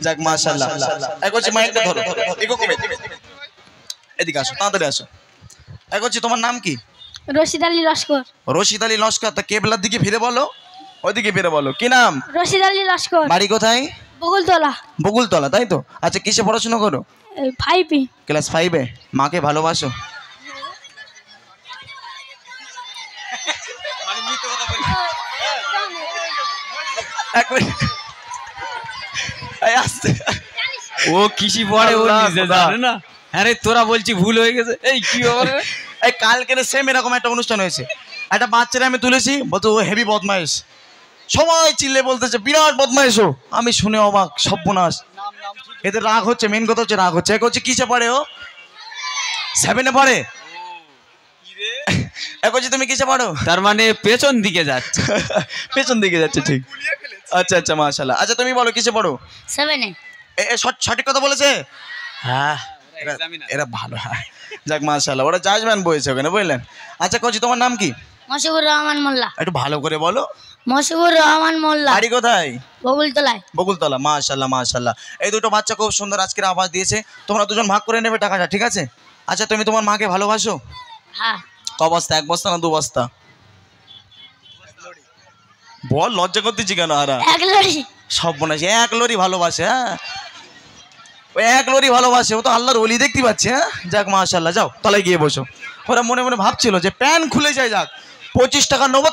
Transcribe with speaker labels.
Speaker 1: যাক মাশাআল্লাহ। এক হচ্ছে মাইকটা ধরো, এগো কমে, এদিকে আসো, তাড়াতাড়ি আসো। এক হচ্ছে তোমার নাম কি?
Speaker 2: রশিদ আলী লস্কর।
Speaker 1: রশিদ আলী লস্কর। তা কেবলার দিকে ফিরে বলো, ওইদিকে ফিরে বলো। কি নাম?
Speaker 2: রশিদ আলী লস্কর।
Speaker 1: বাড়ি কোথায়?
Speaker 2: বকুলতলা।
Speaker 1: বকুলতলা, তাই তো? আচ্ছা, কিসে পড়াশোনা করো?
Speaker 2: 5
Speaker 1: ক্লাস 5-এ। মাকে ভালোবাসো? এক মিনিট, এই আসতে।
Speaker 3: ও কৃষি পড়ে, ও নিজে জানে না। আরে তোরা বলছি ভুল হয়ে গেছে। এই কি হবে?
Speaker 1: এই কালকে সেম এরকম একটা অনুষ্ঠান হয়েছে, একটা বাচ্চারা আমি তুলেছি, বলতো ও হেভি বদমাইশ, সবাই চিল্লে বলতেছে বিরাট বদমাইশ ও। আমি শুনে অবাক, সর্বনাশ। এদের রাগ হচ্ছে, মেন কথা হচ্ছে রাগ হচ্ছে। এক হচ্ছে কিসে পড়ে ও? 7-এ পড়ে। এক হচ্ছে তুমি কিসে পড়ো?
Speaker 3: তার মানে পেছন দিকে যাচ্ছে।
Speaker 1: পেছন দিকে যাচ্ছে, ঠিক। আচ্ছা আচ্ছা, মাশাআল্লাহ। আচ্ছা তুমি বলো কিসে পড়ো?
Speaker 2: 7
Speaker 1: সঠিক কথা বলেছে। হ্যাঁ, এরা ভালো। হ্যাঁ, যাক মাশাআল্লাহ। ওরা জাজম্যান বলেছে ওখানে, বুঝলেন? আচ্ছা কোচি, তোমার নাম কি?
Speaker 2: মশিবুর রহমান মোল্লা।
Speaker 1: একটু ভালো করে বলো।
Speaker 2: মশিবুর রহমান মোল্লা।
Speaker 1: বাড়ি কোথায়?
Speaker 2: বকুলতলায়।
Speaker 1: বকুলতলা। মাশাআল্লাহ মাশাআল্লাহ। এই দুটো বাচ্চা খুব সুন্দর আজকের আওয়াজ দিয়েছে। তোমরা দুজন ভাগ করে নেবে টাকাটা, ঠিক আছে? আচ্ছা তুমি তোমার মাকে ভালোবাসো?
Speaker 2: হ্যাঁ।
Speaker 1: ক বস্তা? 1 বস্তা না 2 বস্তা? বল, লজ্জা করতেছি কেন? আর
Speaker 2: 1 লরি।
Speaker 1: সব মনে আছে, 1 লরি ভালোবাসে। হ্যাঁ, ওই 1 লরি ভালোবাসে, ও তো আল্লাহর ওলি দেখতে পাচ্ছে। হ্যাঁ, যাক মাশাআল্লাহ। যাও তলায় গিয়ে বসো। ওরা মনে মনে ভাবছিল যে প্যান খুলে যায়, যাক 25 টাকা নেবো।